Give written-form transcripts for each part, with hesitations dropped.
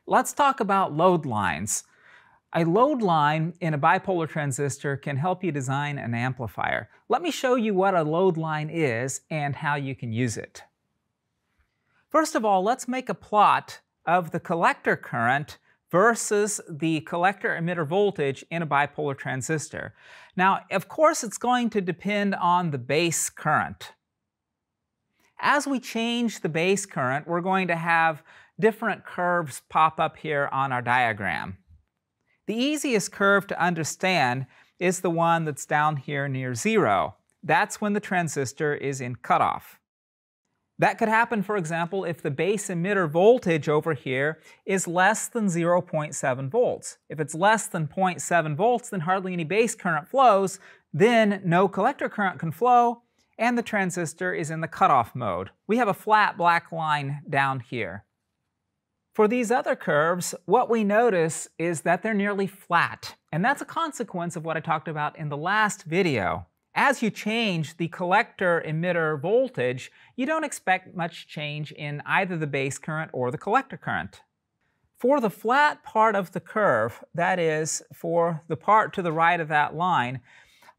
Let's talk about load lines. A load line in a bipolar transistor can help you design an amplifier. Let me show you what a load line is and how you can use it. First of all, let's make a plot of the collector current versus the collector emitter voltage in a bipolar transistor. Now, of course, it's going to depend on the base current. As we change the base current, we're going to have different curves pop up here on our diagram. The easiest curve to understand is the one that's down here near 0. That's when the transistor is in cutoff. That could happen, for example, if the base emitter voltage over here is less than 0.7 volts. If it's less than 0.7 volts, then hardly any base current flows, then no collector current can flow, and the transistor is in the cutoff mode. We have a flat black line down here. For these other curves, what we notice is that they're nearly flat, and that's a consequence of what I talked about in the last video. As you change the collector emitter voltage, you don't expect much change in either the base current or the collector current. For the flat part of the curve, that is, for the part to the right of that line,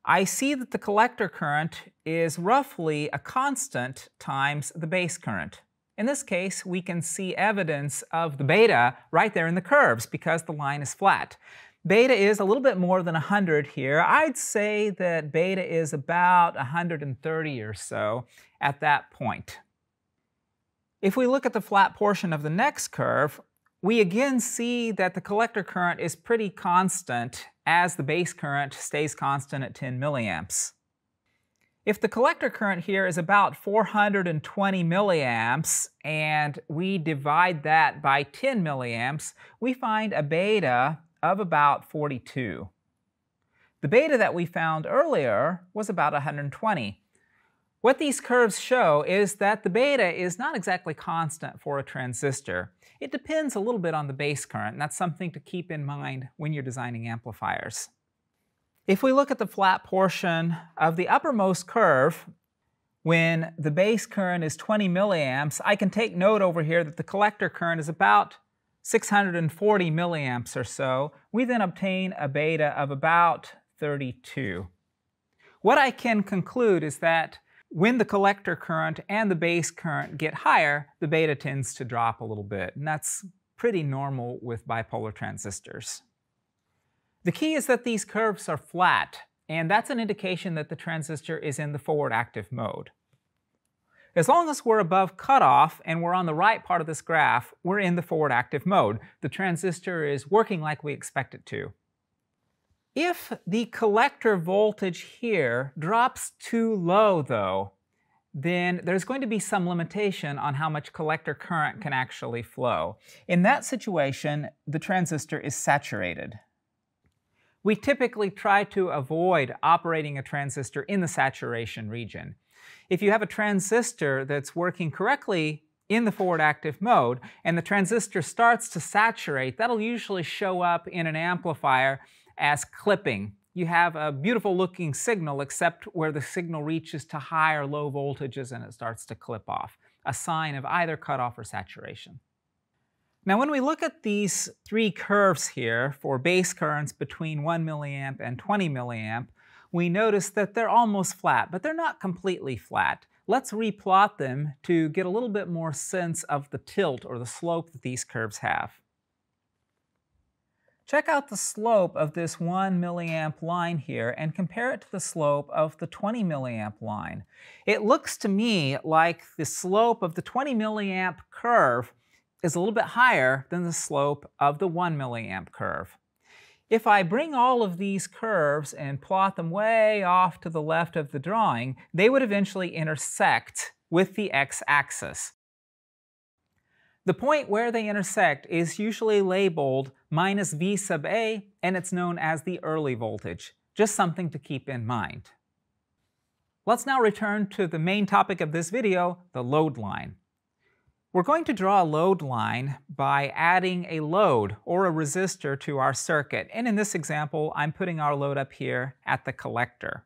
I see that the collector current is roughly a constant times the base current. In this case, we can see evidence of the beta right there in the curves because the line is flat. Beta is a little bit more than 100 here. I'd say that beta is about 130 or so at that point. If we look at the flat portion of the next curve, we again see that the collector current is pretty constant as the base current stays constant at 10 milliamps. If the collector current here is about 420 milliamps and we divide that by 10 milliamps, we find a beta of about 42. The beta that we found earlier was about 120. What these curves show is that the beta is not exactly constant for a transistor. It depends a little bit on the base current, and that's something to keep in mind when you're designing amplifiers. If we look at the flat portion of the uppermost curve, when the base current is 20 milliamps, I can take note over here that the collector current is about 640 milliamps or so. We then obtain a beta of about 32. What I can conclude is that when the collector current and the base current get higher, the beta tends to drop a little bit, and that's pretty normal with bipolar transistors. The key is that these curves are flat, and that's an indication that the transistor is in the forward active mode. As long as we're above cutoff and we're on the right part of this graph, we're in the forward active mode. The transistor is working like we expect it to. If the collector voltage here drops too low, though, then there's going to be some limitation on how much collector current can actually flow. In that situation, the transistor is saturated. We typically try to avoid operating a transistor in the saturation region. If you have a transistor that's working correctly in the forward active mode and the transistor starts to saturate, that'll usually show up in an amplifier as clipping. You have a beautiful looking signal except where the signal reaches to high or low voltages and it starts to clip off, a sign of either cutoff or saturation. Now when we look at these three curves here for base currents between 1 milliamp and 20 milliamp, we notice that they're almost flat, but they're not completely flat. Let's replot them to get a little bit more sense of the tilt or the slope that these curves have. Check out the slope of this 1 milliamp line here and compare it to the slope of the 20 milliamp line. It looks to me like the slope of the 20 milliamp curve is a little bit higher than the slope of the 1 milliamp curve. If I bring all of these curves and plot them way off to the left of the drawing, they would eventually intersect with the x-axis. The point where they intersect is usually labeled minus V sub A, and it's known as the early voltage. Just something to keep in mind. Let's now return to the main topic of this video, the load line. We're going to draw a load line by adding a load or a resistor to our circuit. And in this example, I'm putting our load up here at the collector.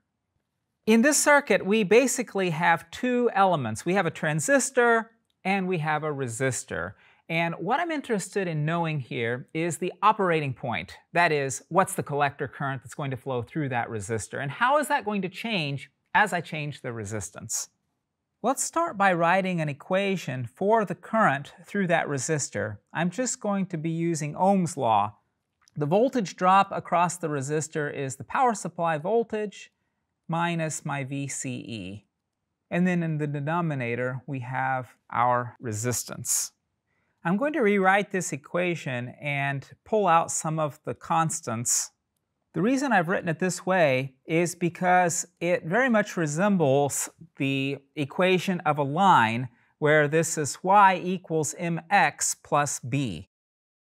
In this circuit, we basically have two elements. We have a transistor and we have a resistor. And what I'm interested in knowing here is the operating point. That is, what's the collector current that's going to flow through that resistor? And how is that going to change as I change the resistance? Let's start by writing an equation for the current through that resistor. I'm just going to be using Ohm's law. The voltage drop across the resistor is the power supply voltage minus my VCE. And then in the denominator, we have our resistance. I'm going to rewrite this equation and pull out some of the constants. The reason I've written it this way is because it very much resembles the equation of a line where this is y equals mx plus b.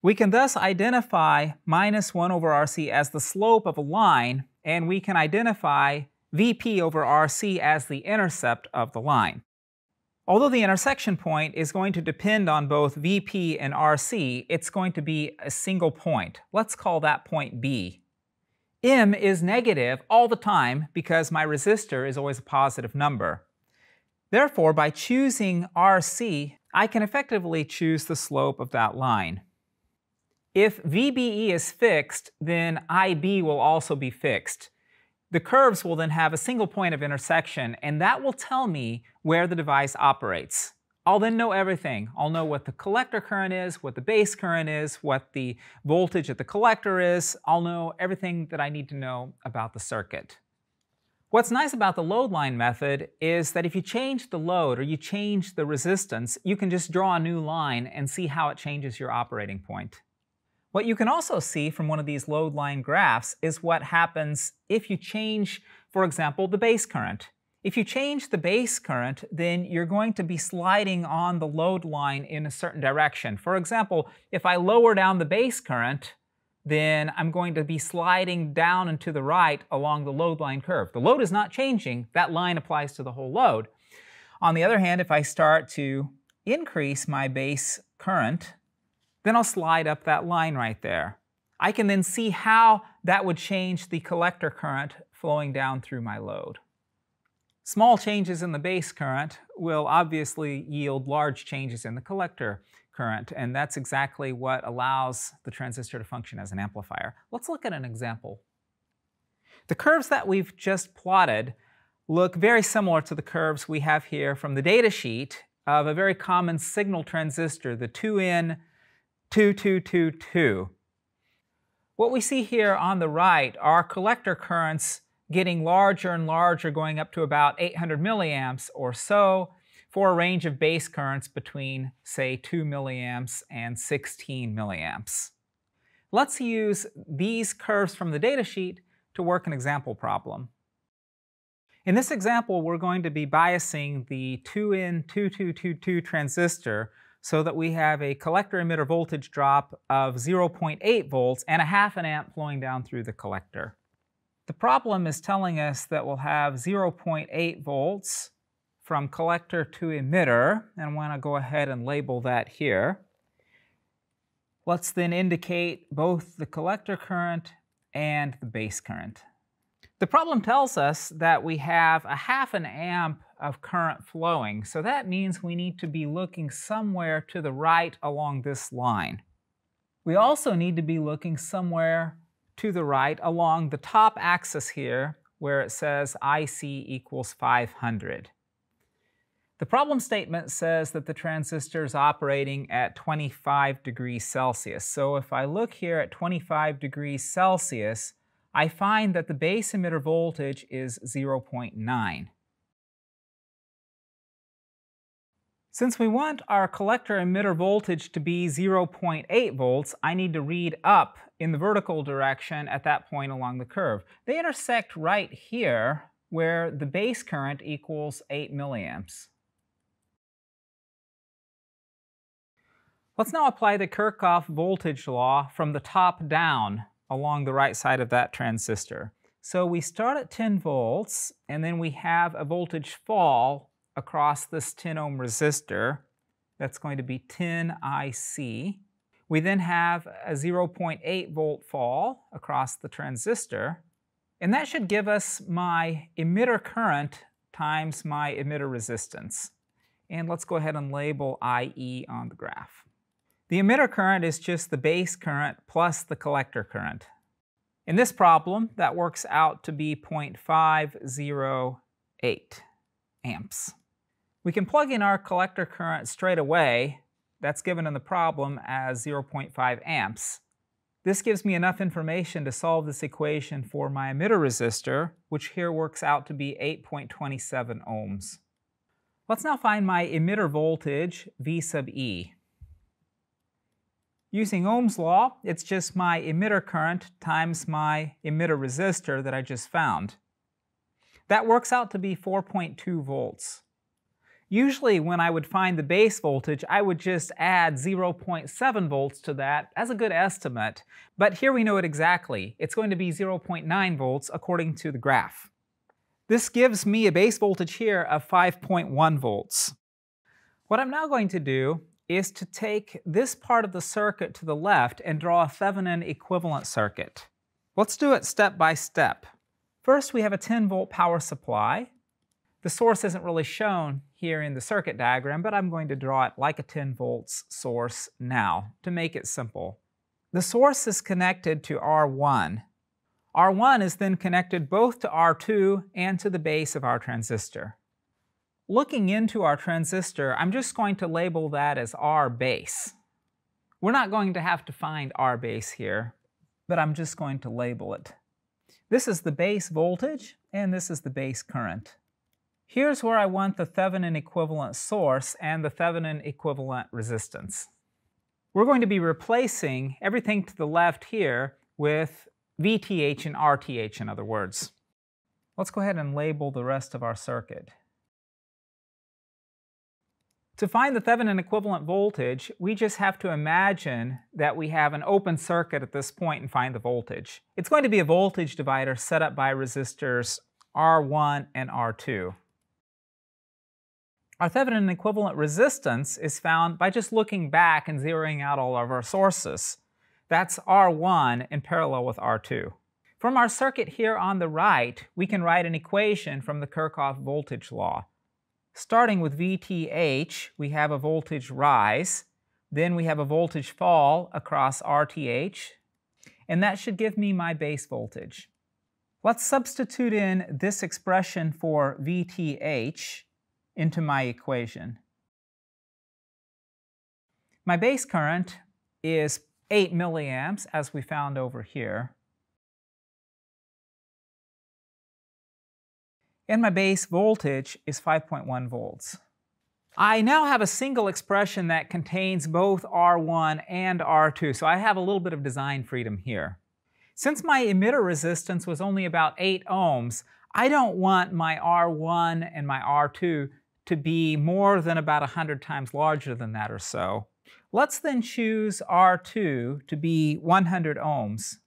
We can thus identify minus 1 over RC as the slope of a line, and we can identify VP over RC as the intercept of the line. Although the intersection point is going to depend on both VP and RC, it's going to be a single point. Let's call that point B. M is negative all the time because my resistor is always a positive number. Therefore, by choosing RC, I can effectively choose the slope of that line. If VBE is fixed, then IB will also be fixed. The curves will then have a single point of intersection, and that will tell me where the device operates. I'll then know everything. I'll know what the collector current is, what the base current is, what the voltage at the collector is. I'll know everything that I need to know about the circuit. What's nice about the load line method is that if you change the load or you change the resistance, you can just draw a new line and see how it changes your operating point. What you can also see from one of these load line graphs is what happens if you change, for example, the base current. If you change the base current, then you're going to be sliding on the load line in a certain direction. For example, if I lower down the base current, then I'm going to be sliding down and to the right along the load line curve. The load is not changing. That line applies to the whole load. On the other hand, if I start to increase my base current, then I'll slide up that line right there. I can then see how that would change the collector current flowing down through my load. Small changes in the base current will obviously yield large changes in the collector current, and that's exactly what allows the transistor to function as an amplifier. Let's look at an example. The curves that we've just plotted look very similar to the curves we have here from the data sheet of a very common signal transistor, the 2N2222. What we see here on the right are collector currents getting larger and larger, going up to about 800 milliamps or so, for a range of base currents between, say, 2 milliamps and 16 milliamps. Let's use these curves from the datasheet to work an example problem. In this example, we're going to be biasing the 2N2222 transistor so that we have a collector-emitter voltage drop of 0.8 volts and a half an amp flowing down through the collector. The problem is telling us that we'll have 0.8 volts from collector to emitter, and I'm going to go ahead and label that here. Let's then indicate both the collector current and the base current. The problem tells us that we have a half an amp of current flowing, so that means we need to be looking somewhere to the right along this line. We also need to be looking somewhere to the right along the top axis here, where it says IC equals 500. The problem statement says that the transistor is operating at 25 degrees Celsius. So if I look here at 25 degrees Celsius, I find that the base emitter voltage is 0.9. Since we want our collector emitter voltage to be 0.8 volts, I need to read up in the vertical direction at that point along the curve. They intersect right here where the base current equals 8 milliamps. Let's now apply the Kirchhoff voltage law from the top down along the right side of that transistor. So we start at 10 volts, and then we have a voltage fall across this 10 ohm resistor. That's going to be 10 IC. We then have a 0.8 volt fall across the transistor, and that should give us my emitter current times my emitter resistance. And let's go ahead and label IE on the graph. The emitter current is just the base current plus the collector current. In this problem, that works out to be 0.508 amps. We can plug in our collector current straight away. That's given in the problem as 0.5 amps. This gives me enough information to solve this equation for my emitter resistor, which here works out to be 8.27 ohms. Let's now find my emitter voltage, V sub E. Using Ohm's law, it's just my emitter current times my emitter resistor that I just found. That works out to be 4.2 volts. Usually when I would find the base voltage, I would just add 0.7 volts to that as a good estimate, but here we know it exactly. It's going to be 0.9 volts according to the graph. This gives me a base voltage here of 5.1 volts. What I'm now going to do is to take this part of the circuit to the left and draw a Thevenin equivalent circuit. Let's do it step by step. First, we have a 10-volt power supply. The source isn't really shown here in the circuit diagram, but I'm going to draw it like a 10 volts source now to make it simple. The source is connected to R1. R1 is then connected both to R2 and to the base of our transistor. Looking into our transistor, I'm just going to label that as R base. We're not going to have to find R base here, but I'm just going to label it. This is the base voltage, and this is the base current. Here's where I want the Thevenin equivalent source and the Thevenin equivalent resistance. We're going to be replacing everything to the left here with VTH and RTH, in other words. Let's go ahead and label the rest of our circuit. To find the Thevenin equivalent voltage, we just have to imagine that we have an open circuit at this point and find the voltage. It's going to be a voltage divider set up by resistors R1 and R2. Our Thevenin equivalent resistance is found by just looking back and zeroing out all of our sources. That's R1 in parallel with R2. From our circuit here on the right, we can write an equation from the Kirchhoff voltage law. Starting with VTH, we have a voltage rise, then we have a voltage fall across RTH, and that should give me my base voltage. Let's substitute in this expression for VTH into my equation. My base current is 8 milliamps, as we found over here. And my base voltage is 5.1 volts. I now have a single expression that contains both R1 and R2, so I have a little bit of design freedom here. Since my emitter resistance was only about 8 ohms, I don't want my R1 and my R2 to be more than about 100 times larger than that or so. Let's then choose R2 to be 100 ohms.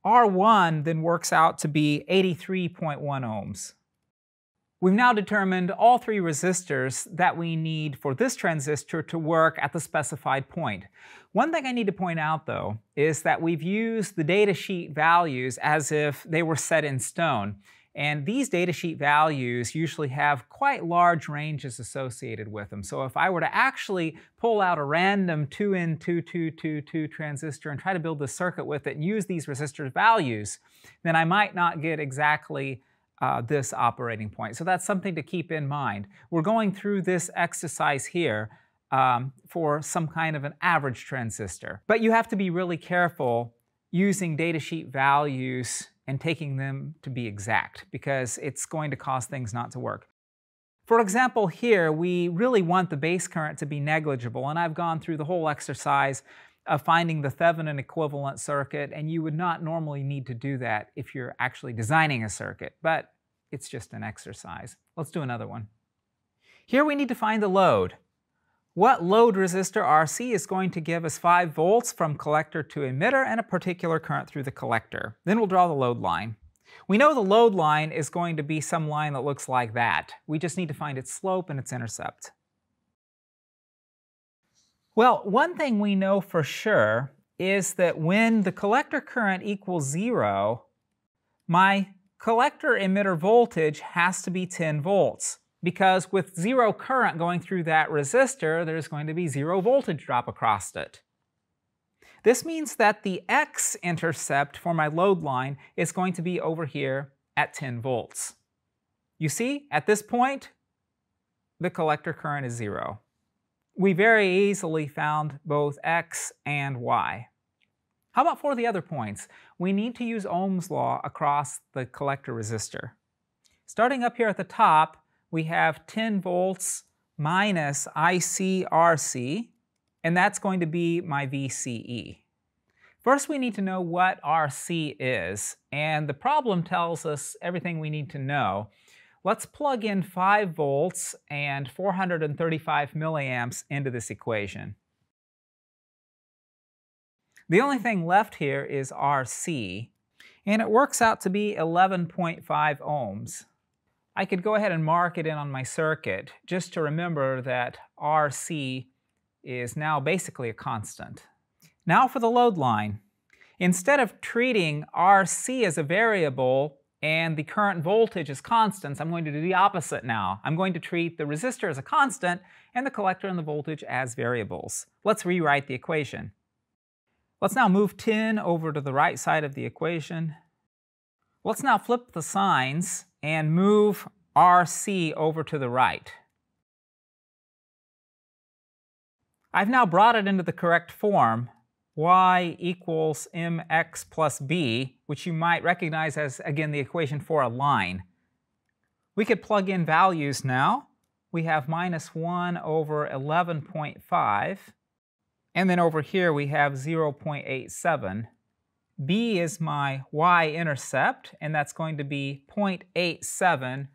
R1 then works out to be 83.1 ohms. We've now determined all three resistors that we need for this transistor to work at the specified point. One thing I need to point out, though, is that we've used the datasheet values as if they were set in stone. And these datasheet values usually have quite large ranges associated with them. So if I were to actually pull out a random 2N2222 transistor and try to build this circuit with it and use these resistor values, then I might not get exactly this operating point. So that's something to keep in mind. We're going through this exercise here for some kind of an average transistor. But you have to be really careful using datasheet values and taking them to be exact, because it's going to cause things not to work. For example, here we really want the base current to be negligible, and I've gone through the whole exercise of finding the Thevenin equivalent circuit, and you would not normally need to do that if you're actually designing a circuit, but it's just an exercise. Let's do another one. Here we need to find the load. What load resistor RC is going to give us 5 volts from collector to emitter and a particular current through the collector. Then we'll draw the load line. We know the load line is going to be some line that looks like that. We just need to find its slope and its intercept. Well, one thing we know for sure is that when the collector current equals 0, my collector emitter voltage has to be 10 volts. Because with 0 current going through that resistor, there's going to be 0 voltage drop across it. This means that the x-intercept for my load line is going to be over here at 10 volts. You see, at this point, the collector current is 0. We very easily found both x and y. How about for the other points? We need to use Ohm's law across the collector resistor. Starting up here at the top, we have 10 volts minus ICRC, and that's going to be my VCE. First, we need to know what RC is, and the problem tells us everything we need to know. Let's plug in 5 volts and 435 milliamps into this equation. The only thing left here is RC, and it works out to be 11.5 ohms. I could go ahead and mark it in on my circuit just to remember that RC is now basically a constant. Now for the load line. Instead of treating RC as a variable and the current voltage as constants, I'm going to do the opposite now. I'm going to treat the resistor as a constant and the collector and the voltage as variables. Let's rewrite the equation. Let's now move 10 over to the right side of the equation. Let's now flip the signs and move RC over to the right. I've now brought it into the correct form, y equals mx plus b, which you might recognize as, again, the equation for a line. We could plug in values now. We have minus 1 over 11.5, and then over here we have 0.87. B is my y-intercept, and that's going to be 0.87,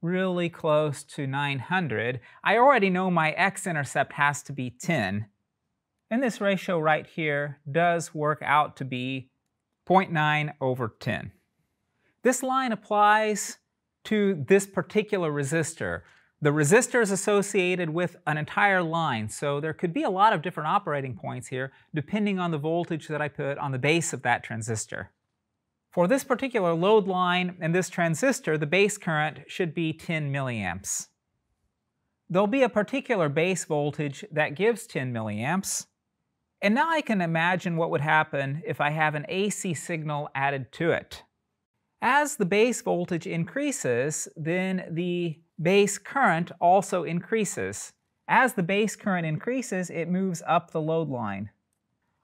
really close to 900. I already know my x-intercept has to be 10. And this ratio right here does work out to be 0.9 over 10. This line applies to this particular resistor. The resistor is associated with an entire line, so there could be a lot of different operating points here depending on the voltage that I put on the base of that transistor. For this particular load line and this transistor, the base current should be 10 milliamps. There'll be a particular base voltage that gives 10 milliamps. And now I can imagine what would happen if I have an AC signal added to it. As the base voltage increases, then the base current also increases. As the base current increases, it moves up the load line.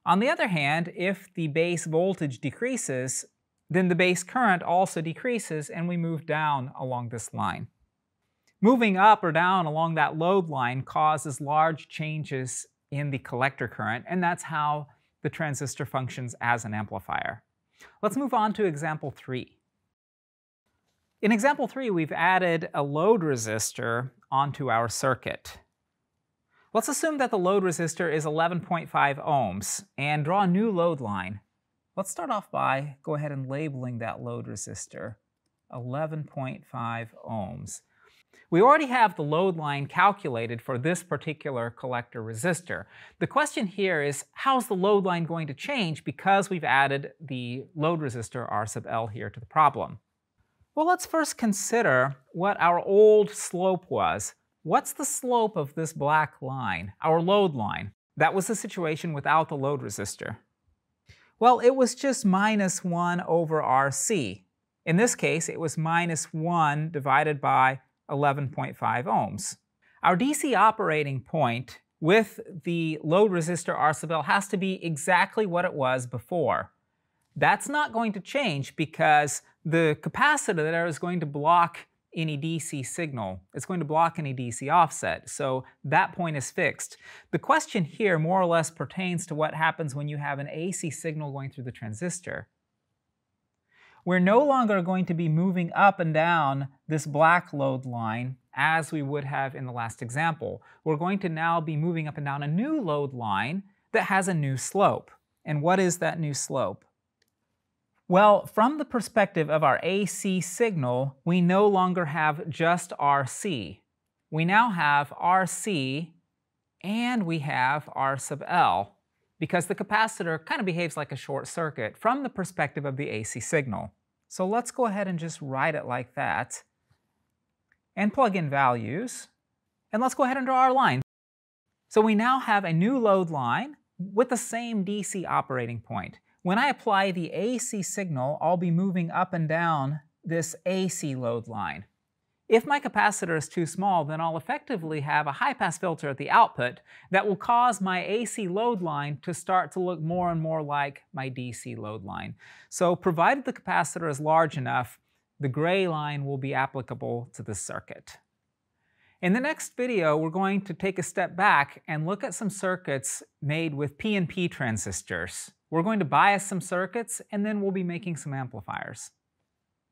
On the other hand, if the base voltage decreases, then the base current also decreases and we move down along this line. Moving up or down along that load line causes large changes in the collector current, and that's how the transistor functions as an amplifier. Let's move on to example 3. In example 3, we've added a load resistor onto our circuit. Let's assume that the load resistor is 11.5 ohms and draw a new load line. Let's start off by go ahead and labeling that load resistor 11.5 ohms. We already have the load line calculated for this particular collector resistor. The question here is, how's the load line going to change because we've added the load resistor R sub L here to the problem? Well, let's first consider what our old slope was. What's the slope of this black line, our load line? That was the situation without the load resistor. Well, it was just minus 1 over RC. In this case, it was minus 1 divided by 11.5 ohms. Our DC operating point with the load resistor R sub L has to be exactly what it was before. That's not going to change because the capacitor there is going to block any DC signal. It's going to block any DC offset, so that point is fixed. The question here more or less pertains to what happens when you have an AC signal going through the transistor. We're no longer going to be moving up and down this black load line as we would have in the last example. We're going to now be moving up and down a new load line that has a new slope. And what is that new slope? Well, from the perspective of our AC signal, we no longer have just RC. We now have RC and we have R sub L because the capacitor kind of behaves like a short circuit from the perspective of the AC signal. So let's go ahead and just write it like that and plug in values. And let's go ahead and draw our line. So we now have a new load line with the same DC operating point. When I apply the AC signal, I'll be moving up and down this AC load line. If my capacitor is too small, then I'll effectively have a high-pass filter at the output that will cause my AC load line to start to look more and more like my DC load line. So provided the capacitor is large enough, the gray line will be applicable to this circuit. In the next video, we're going to take a step back and look at some circuits made with PNP transistors. We're going to bias some circuits, and then we'll be making some amplifiers.